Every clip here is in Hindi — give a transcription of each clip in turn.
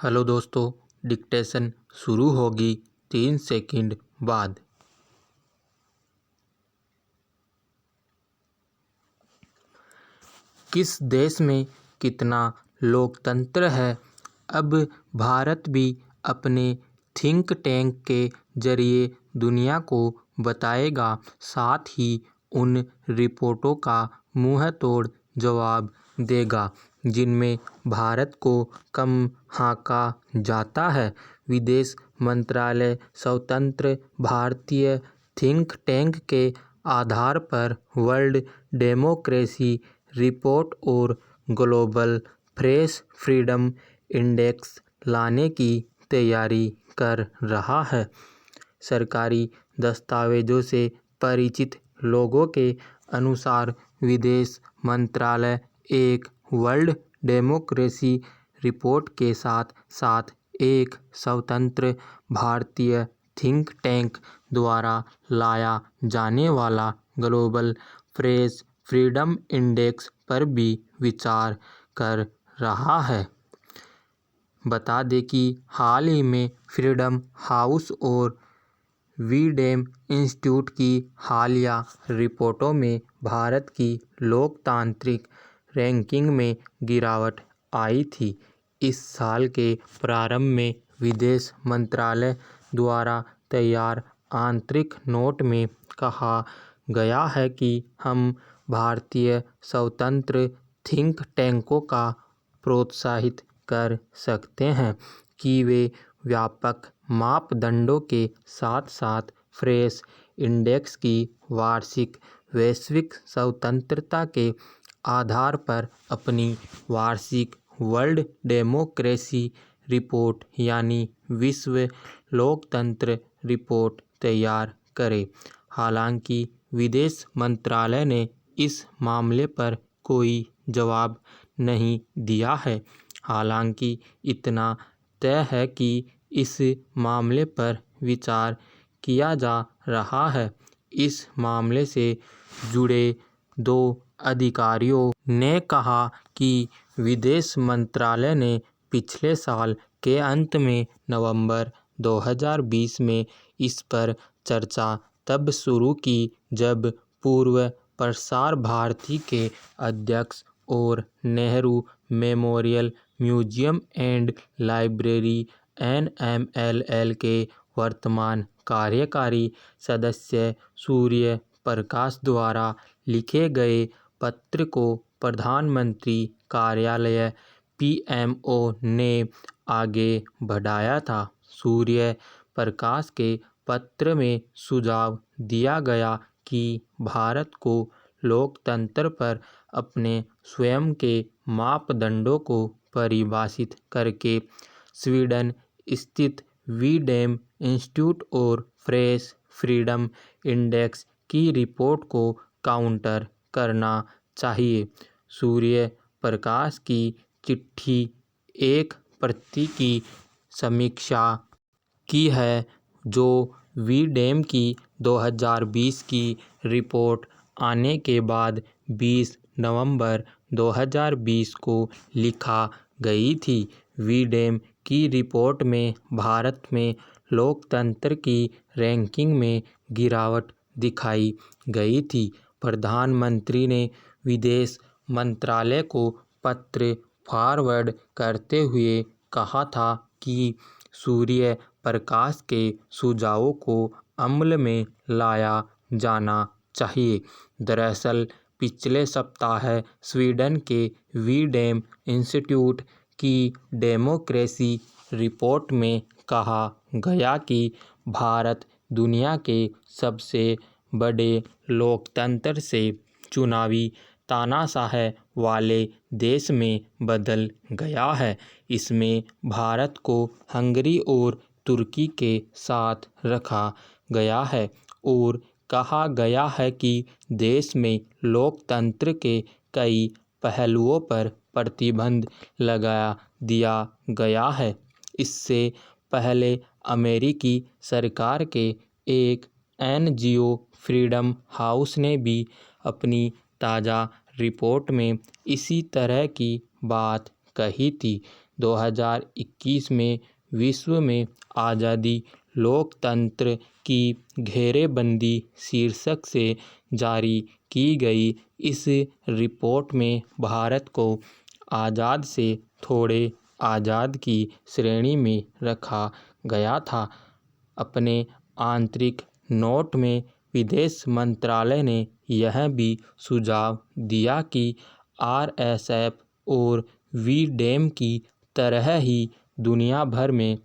हेलो दोस्तों, डिक्टेशन शुरू होगी 3 सेकंड बाद। किस देश में कितना लोकतंत्र है? अब भारत भी अपने थिंक टैंक के जरिए दुनिया को बताएगा, साथ ही उन रिपोर्टों का मुंहतोड़ जवाब देगा जिनमें भारत को कम आंका जाता है। विदेश मंत्रालय स्वतंत्र भारतीय थिंक टैंक के आधार पर वर्ल्ड डेमोक्रेसी रिपोर्ट और ग्लोबल प्रेस फ्रीडम इंडेक्स लाने की तैयारी कर रहा है। सरकारी दस्तावेजों से परिचित लोगों के अनुसार विदेश मंत्रालय एक वर्ल्ड डेमोक्रेसी रिपोर्ट के साथ साथ एक स्वतंत्र भारतीय थिंक टैंक द्वारा लाया जाने वाला ग्लोबल प्रेस फ्रीडम इंडेक्स पर भी विचार कर रहा है। बता दें कि हाल ही में फ्रीडम हाउस और वीडेम इंस्टीट्यूट की हालिया रिपोर्टों में भारत की लोकतांत्रिक रैंकिंग में गिरावट आई थी। इस साल के प्रारंभ में विदेश मंत्रालय द्वारा तैयार आंतरिक नोट में कहा गया है कि हम भारतीय स्वतंत्र थिंक टैंकों का प्रोत्साहित कर सकते हैं कि वे व्यापक मापदंडों के साथ साथ प्रेस इंडेक्स की वार्षिक वैश्विक स्वतंत्रता के आधार पर अपनी वार्षिक वर्ल्ड डेमोक्रेसी रिपोर्ट यानी विश्व लोकतंत्र रिपोर्ट तैयार करें। हालांकि विदेश मंत्रालय ने इस मामले पर कोई जवाब नहीं दिया है। हालांकि इतना तय है कि इस मामले पर विचार किया जा रहा है। इस मामले से जुड़े 2 अधिकारियों ने कहा कि विदेश मंत्रालय ने पिछले साल के अंत में नवंबर 2020 में इस पर चर्चा तब शुरू की जब पूर्व प्रसार भारती के अध्यक्ष और Nehru memorial museum and library NMLL के वर्तमान कार्यकारी सदस्य सूर्य प्रकाश द्वारा लिखे गए पत्र को प्रधानमंत्री कार्यालय PMO ने आगे बढ़ाया था। सूर्य प्रकाश के पत्र में सुझाव दिया गया कि भारत को लोकतंत्र पर अपने स्वयं के मापदंडों को परिभाषित करके स्वीडन स्थित वीडेम इंस्टीट्यूट और प्रेस फ्रीडम इंडेक्स की रिपोर्ट को काउंटर करना चाहिए। सूर्य प्रकाश की चिट्ठी एक प्रति की समीक्षा की है जो वीडेम की 2020 की रिपोर्ट आने के बाद 20 नवंबर 2020 को लिखा गई थी। वीडेम की रिपोर्ट में भारत में लोकतंत्र की रैंकिंग में गिरावट दिखाई गई थी। प्रधानमंत्री ने विदेश मंत्रालय को पत्र फॉरवर्ड करते हुए कहा था कि सूर्य प्रकाश के सुझावों को अमल में लाया जाना चाहिए। दरअसल पिछले सप्ताह स्वीडन के वीडेम इंस्टीट्यूट की डेमोक्रेसी रिपोर्ट में कहा गया कि भारत दुनिया के सबसे बड़े लोकतंत्र से चुनावी तानाशाह वाले देश में बदल गया है। इसमें भारत को हंगरी और तुर्की के साथ रखा गया है और कहा गया है कि देश में लोकतंत्र के कई पहलुओं पर प्रतिबंध लगा दिया गया है। इससे पहले अमेरिकी सरकार के एक NGO फ्रीडम हाउस ने भी अपनी ताज़ा रिपोर्ट में इसी तरह की बात कही थी। 2021 में विश्व में आज़ादी लोकतंत्र की घेरेबंदी शीर्षक से जारी की गई इस रिपोर्ट में भारत को आज़ाद से थोड़े आज़ाद की श्रेणी में रखा गया था। अपने आंतरिक नोट में विदेश मंत्रालय ने यह भी सुझाव दिया कि आरएसएफ और वीडेम की तरह ही दुनिया भर में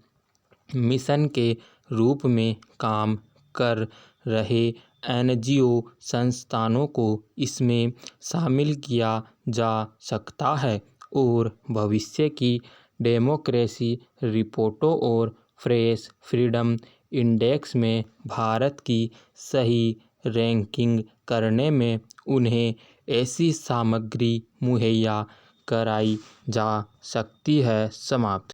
मिशन के रूप में काम कर रहे एनजीओ संस्थानों को इसमें शामिल किया जा सकता है और भविष्य की डेमोक्रेसी रिपोर्टों और प्रेस फ्रीडम इंडेक्स में भारत की सही रैंकिंग करने में उन्हें ऐसी सामग्री मुहैया कराई जा सकती है। समाप्त।